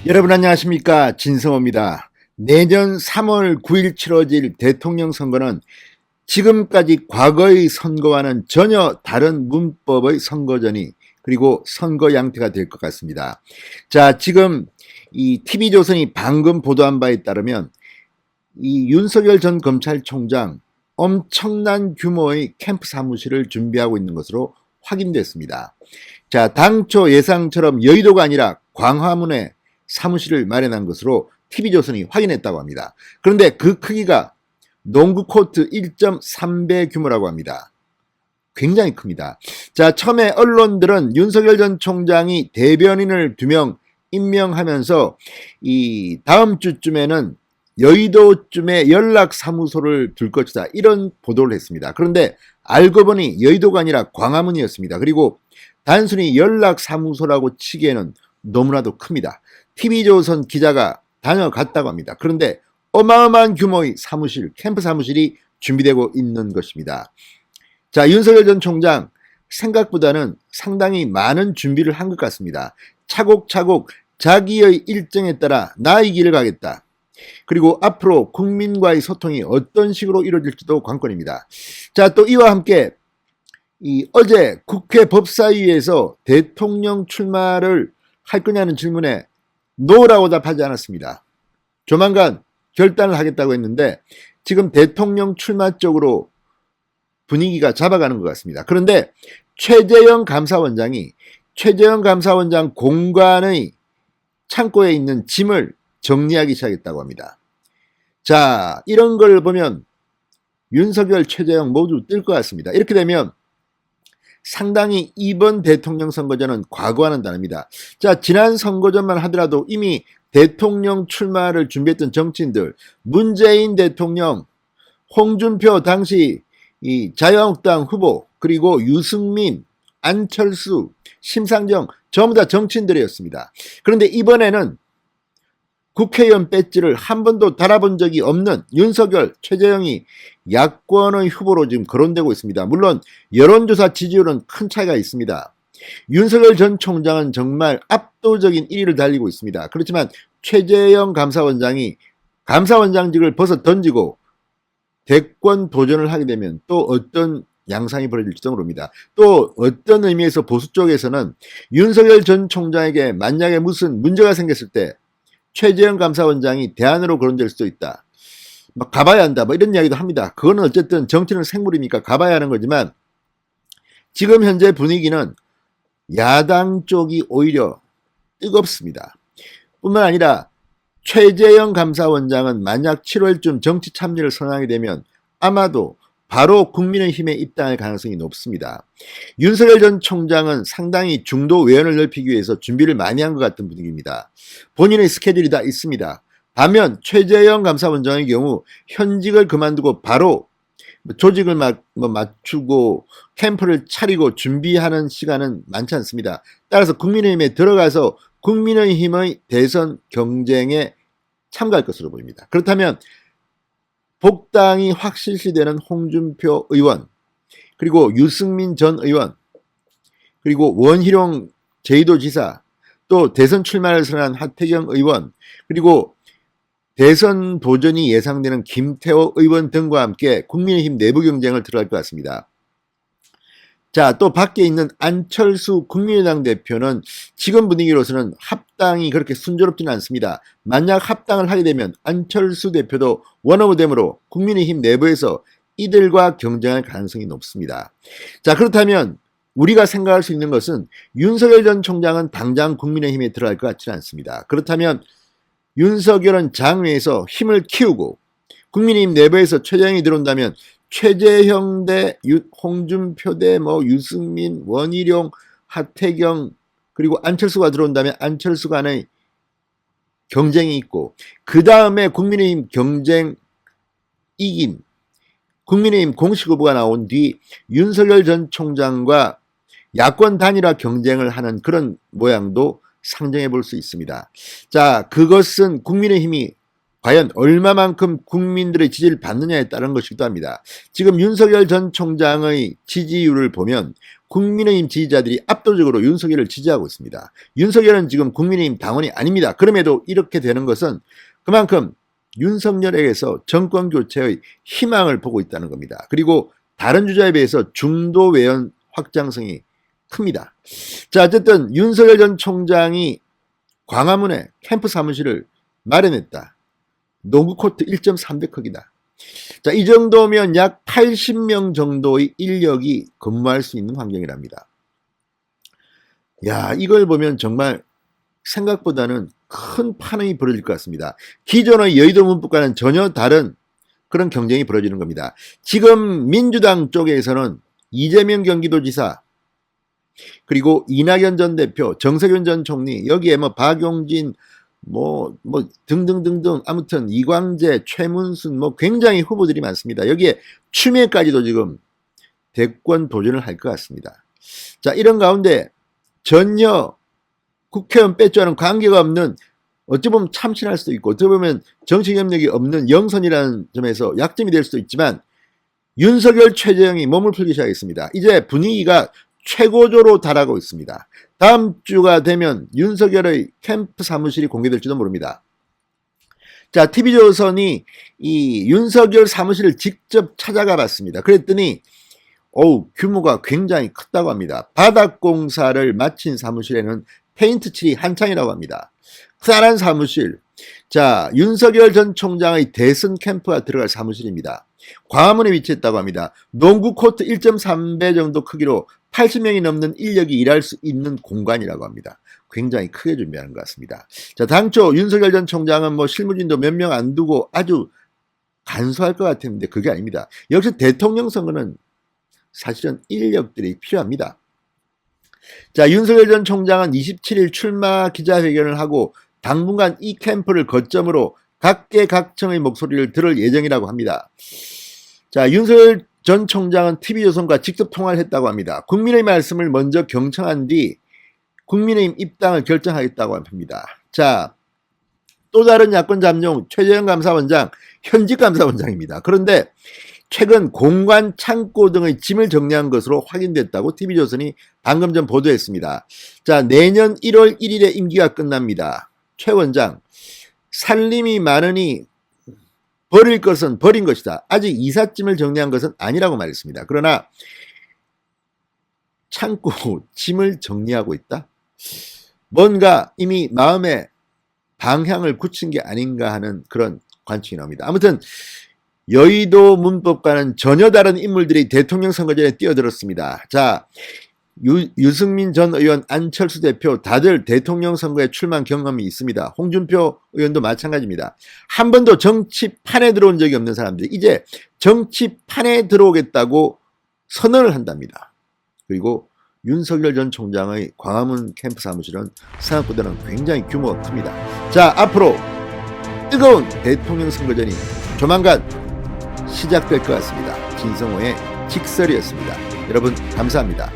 여러분 안녕하십니까, 진성호입니다. 내년 3월 9일 치러질 대통령 선거는 지금까지 과거의 선거와는 전혀 다른 문법의 선거전이 그리고 선거 양태가 될 것 같습니다. 자, 지금 이 TV조선이 방금 보도한 바에 따르면 이 윤석열 전 검찰총장 엄청난 규모의 캠프 사무실을 준비하고 있는 것으로 확인됐습니다. 자, 당초 예상처럼 여의도가 아니라 광화문에 사무실을 마련한 것으로 TV조선이 확인했다고 합니다. 그런데 그 크기가 농구 코트 1.3배 규모라고 합니다. 굉장히 큽니다. 자, 처음에 언론들은 윤석열 전 총장이 대변인을 2명 임명하면서 이 다음 주쯤에는 여의도쯤에 연락사무소를 둘 것이다, 이런 보도를 했습니다. 그런데 알고 보니 여의도가 아니라 광화문이었습니다. 그리고 단순히 연락사무소라고 치기에는 너무나도 큽니다. TV조선 기자가 다녀갔다고 합니다. 그런데 어마어마한 규모의 사무실, 캠프 사무실이 준비되고 있는 것입니다. 자, 윤석열 전 총장 생각보다는 상당히 많은 준비를 한 것 같습니다. 차곡차곡 자기의 일정에 따라 나의 길을 가겠다. 그리고 앞으로 국민과의 소통이 어떤 식으로 이루어질지도 관건입니다. 자, 또 이와 함께 어제 국회 법사위에서 대통령 출마를 할 거냐는 질문에 노라고 답하지 않았습니다. 조만간 결단을 하겠다고 했는데 지금 대통령 출마 쪽으로 분위기가 잡아가는 것 같습니다. 그런데 최재형 감사원장이 최재형 감사원장 공관의 창고에 있는 짐을 정리하기 시작했다고 합니다. 자, 이런 걸 보면 윤석열, 최재형 모두 뜰 것 같습니다. 이렇게 되면 상당히 이번 대통령 선거전은 과거와는 다릅니다. 자, 지난 선거전만 하더라도 이미 대통령 출마를 준비했던 정치인들, 문재인 대통령, 홍준표 당시 이 자유한국당 후보, 그리고 유승민, 안철수, 심상정 전부 다 정치인들이었습니다. 그런데 이번에는 국회의원 배지를 한 번도 달아본 적이 없는 윤석열, 최재형이 야권의 후보로 지금 거론되고 있습니다. 물론 여론조사 지지율은 큰 차이가 있습니다. 윤석열 전 총장은 정말 압도적인 1위를 달리고 있습니다. 그렇지만 최재형 감사원장이 감사원장직을 벗어 던지고 대권 도전을 하게 되면 또 어떤 양상이 벌어질지도 모릅니다. 또 어떤 의미에서 보수 쪽에서는 윤석열 전 총장에게 만약에 무슨 문제가 생겼을 때 최재형 감사원장이 대안으로 거론될 수도 있다, 막 가봐야 한다, 뭐 이런 이야기도 합니다. 그거는 어쨌든 정치는 생물이니까 가봐야 하는 거지만 지금 현재 분위기는 야당 쪽이 오히려 뜨겁습니다. 뿐만 아니라 최재형 감사원장은 만약 7월쯤 정치 참여를 선언하게 되면 아마도 바로 국민의힘에 입당할 가능성이 높습니다. 윤석열 전 총장은 상당히 중도 외연을 넓히기 위해서 준비를 많이 한 것 같은 분위기입니다. 본인의 스케줄이 다 있습니다. 반면 최재형 감사원장의 경우 현직을 그만두고 바로 조직을 맞추고 캠프를 차리고 준비하는 시간은 많지 않습니다. 따라서 국민의힘에 들어가서 국민의힘의 대선 경쟁에 참가할 것으로 보입니다. 그렇다면 복당이 확실시되는 홍준표 의원, 그리고 유승민 전 의원, 그리고 원희룡 제주도지사, 또 대선 출마를 선언한 하태경 의원, 그리고 대선 도전이 예상되는 김태호 의원 등과 함께 국민의힘 내부 경쟁을 들어갈 것 같습니다. 자, 또 밖에 있는 안철수 국민의당 대표는 지금 분위기로서는 합당이 그렇게 순조롭지는 않습니다. 만약 합당을 하게 되면 안철수 대표도 원오브댐으로 국민의힘 내부에서 이들과 경쟁할 가능성이 높습니다. 자, 그렇다면 우리가 생각할 수 있는 것은 윤석열 전 총장은 당장 국민의힘에 들어갈 것 같지는 않습니다. 그렇다면 윤석열은 장외에서 힘을 키우고 국민의힘 내부에서 최재형이 들어온다면 최재형 대 홍준표 대 유승민, 원희룡, 하태경, 그리고 안철수가 들어온다면 안철수 간의 경쟁이 있고, 그 다음에 국민의힘 경쟁 이긴 국민의힘 공식 후보가 나온 뒤 윤석열 전 총장과 야권 단일화 경쟁을 하는 그런 모양도 상정해 볼 수 있습니다. 자, 그것은 국민의힘이 과연 얼마만큼 국민들의 지지를 받느냐에 따른 것이기도 합니다. 지금 윤석열 전 총장의 지지율을 보면 국민의힘 지지자들이 압도적으로 윤석열을 지지하고 있습니다. 윤석열은 지금 국민의힘 당원이 아닙니다. 그럼에도 이렇게 되는 것은 그만큼 윤석열에게서 정권 교체의 희망을 보고 있다는 겁니다. 그리고 다른 주자에 비해서 중도 외연 확장성이 큽니다. 자, 어쨌든 윤석열 전 총장이 광화문에 캠프 사무실을 마련했다. 농구 코트 1.300 석이다. 자, 이 정도면 약 80명 정도의 인력이 근무할 수 있는 환경이랍니다. 야, 이걸 보면 정말 생각보다는 큰 파행이 벌어질 것 같습니다. 기존의 여의도 문법과는 전혀 다른 그런 경쟁이 벌어지는 겁니다. 지금 민주당 쪽에서는 이재명 경기도지사, 그리고 이낙연 전 대표, 정세균 전 총리, 여기에 뭐 박용진, 등등등등, 아무튼 이광재, 최문순, 굉장히 후보들이 많습니다. 여기에 추미애까지도 지금 대권 도전을 할 것 같습니다. 자, 이런 가운데 전혀 국회의원 빼줘는 관계가 없는, 어찌 보면 참신할 수도 있고 어찌 보면 정치 경력이 없는 영선이라는 점에서 약점이 될 수도 있지만, 윤석열, 최재형이 몸을 풀기 시작했습니다. 이제 분위기가 최고조로 달하고 있습니다. 다음 주가 되면 윤석열의 캠프 사무실이 공개될지도 모릅니다. 자, TV조선이 이 윤석열 사무실을 직접 찾아가 봤습니다. 그랬더니 규모가 굉장히 컸다고 합니다. 바닥공사를 마친 사무실에는 페인트 칠이 한창이라고 합니다. 크다란 사무실. 자, 윤석열 전 총장의 대선 캠프가 들어갈 사무실입니다. 광화문에 위치했다고 합니다. 농구 코트 1.3배 정도 크기로 80명이 넘는 인력이 일할 수 있는 공간이라고 합니다. 굉장히 크게 준비하는 것 같습니다. 자, 당초 윤석열 전 총장은 실무진도 몇 명 안 두고 아주 간소할 것 같았는데 그게 아닙니다. 역시 대통령 선거는 사실은 인력들이 필요합니다. 자, 윤석열 전 총장은 27일 출마 기자회견을 하고 당분간 이 캠프를 거점으로 각계각층의 목소리를 들을 예정이라고 합니다. 자, 윤석열 전 총장은 TV조선과 직접 통화를 했다고 합니다. 국민의 말씀을 먼저 경청한 뒤 국민의힘 입당을 결정하겠다고 합니다. 자, 또 다른 야권 잠룡 최재형 감사원장, 현직 감사원장입니다. 그런데 최근 공관, 창고 등의 짐을 정리한 것으로 확인됐다고 TV조선이 방금 전 보도했습니다. 자, 내년 1월 1일에 임기가 끝납니다. 최 원장, 살림이 많으니 버릴 것은 버린 것이다. 아직 이삿짐을 정리한 것은 아니라고 말했습니다. 그러나 창고 짐을 정리하고 있다? 뭔가 이미 마음의 방향을 굳힌 게 아닌가 하는 그런 관측이 나옵니다. 아무튼 여의도 문법과는 전혀 다른 인물들이 대통령 선거전에 뛰어들었습니다. 자, 유승민 전 의원, 안철수 대표 다들 대통령 선거에 출마한 경험이 있습니다. 홍준표 의원도 마찬가지입니다. 한 번도 정치판에 들어온 적이 없는 사람들이 이제 정치판에 들어오겠다고 선언을 한답니다. 그리고 윤석열 전 총장의 광화문 캠프 사무실은 생각보다는 굉장히 규모가 큽니다. 자, 앞으로 뜨거운 대통령 선거전이 조만간 시작될 것 같습니다. 진성호의 직설이었습니다. 여러분 감사합니다.